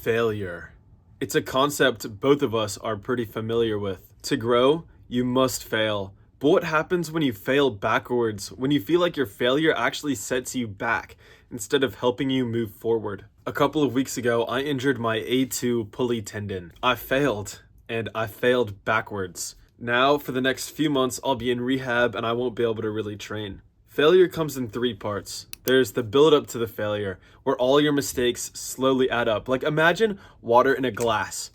Failure. It's a concept both of us are pretty familiar with. To grow, you must fail. But what happens when you fail backwards, when you feel like your failure actually sets you back instead of helping you move forward? A couple of weeks ago, I injured my A2 pulley tendon. I failed, and I failed backwards. Now, for the next few months, I'll be in rehab and I won't be able to really train. Failure comes in three parts. There's the build up to the failure, where all your mistakes slowly add up. Like imagine water in a glass.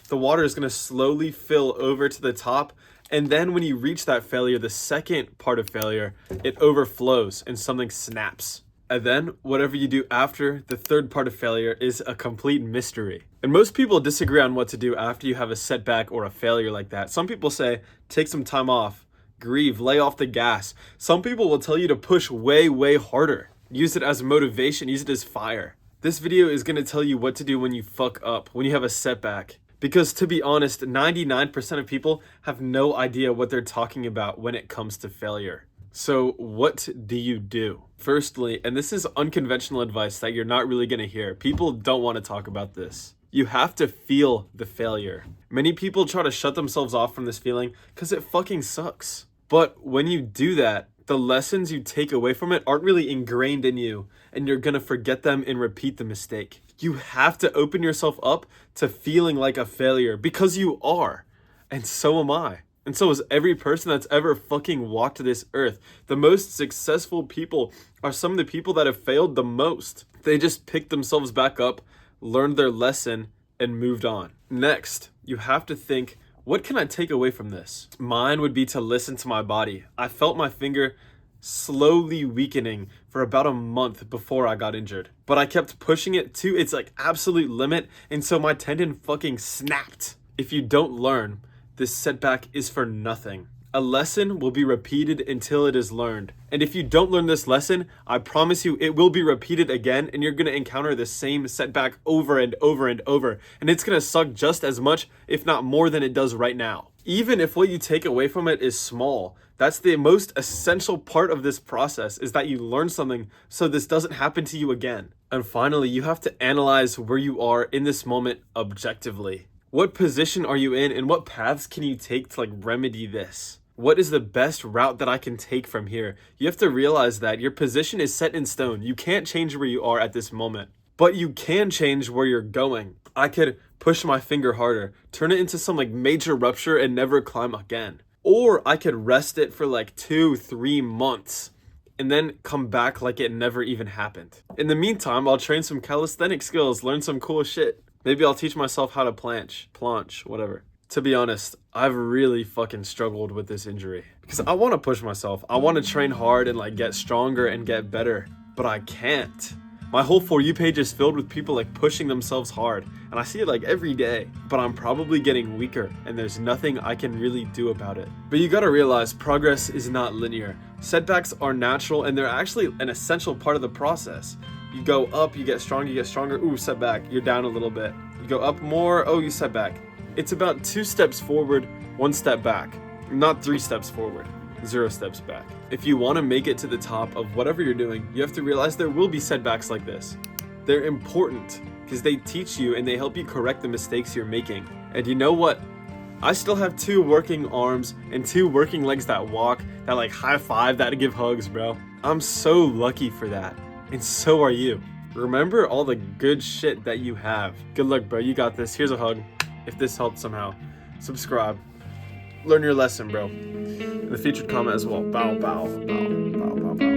The water is going to slowly fill over to the top, and then when you reach that failure, the second part of failure, it overflows and something snaps. And then whatever you do after the third part of failure is a complete mystery. And most people disagree on what to do after you have a setback or a failure like that. Some people say, take some time off. Grieve, lay off the gas. Some people will tell you to push way harder. Use it as motivation, use it as fire. This video is going to tell you what to do when you fuck up, when you have a setback. Because to be honest, 99% of people have no idea what they're talking about when it comes to failure. So what do you do? Firstly, and this is unconventional advice that you're not really going to hear. People don't want to talk about this. You have to feel the failure. Many people try to shut themselves off from this feeling because it fucking sucks. But when you do that, the lessons you take away from it aren't really ingrained in you, and you're gonna forget them and repeat the mistake. You have to open yourself up to feeling like a failure, because you are, and so am I. And so is every person that's ever fucking walked this earth. The most successful people are some of the people that have failed the most. They just picked themselves back up, learned their lesson, and moved on. Next, you have to think, what can I take away from this? Mine would be to listen to my body. I felt my finger slowly weakening for about a month before I got injured. But I kept pushing it to its absolute limit, and so my tendon fucking snapped. If you don't learn, this setback is for nothing. A lesson will be repeated until it is learned. And if you don't learn this lesson, I promise you it will be repeated again, and you're going to encounter the same setback over and over and over. And it's going to suck just as much, if not more than it does right now. Even if what you take away from it is small, that's the most essential part of this process, is that you learn something so this doesn't happen to you again. And finally, you have to analyze where you are in this moment objectively. What position are you in, and what paths can you take to remedy this? What is the best route that I can take from here? You have to realize that your position is set in stone. You can't change where you are at this moment, but you can change where you're going. I could push my finger harder, turn it into some major rupture and never climb again. Or I could rest it for 2-3 months and then come back like it never even happened. In the meantime, I'll train some calisthenic skills, learn some cool shit. Maybe I'll teach myself how to planche, whatever. To be honest, I've really fucking struggled with this injury because I want to push myself. I want to train hard and get stronger and get better, but I can't. My whole For You page is filled with people pushing themselves hard, and I see it every day, but I'm probably getting weaker and there's nothing I can really do about it. But you gotta realize progress is not linear. Setbacks are natural, and they're actually an essential part of the process. You go up, you get stronger, ooh, setback, you're down a little bit. You go up more, oh, you set back. It's about 2 steps forward, 1 step back. Not 3 steps forward, 0 steps back. If you want to make it to the top of whatever you're doing, you have to realize there will be setbacks like this. They're important because they teach you and they help you correct the mistakes you're making. And you know what? I still have 2 working arms and 2 working legs that walk, that high five, that give hugs, bro. I'm so lucky for that. And so are you. Remember all the good shit that you have. Good luck, bro. You got this. Here's a hug. If this helped somehow, subscribe. Learn your lesson, bro. In the featured comment as well. Bow, bow, bow, bow, bow, bow.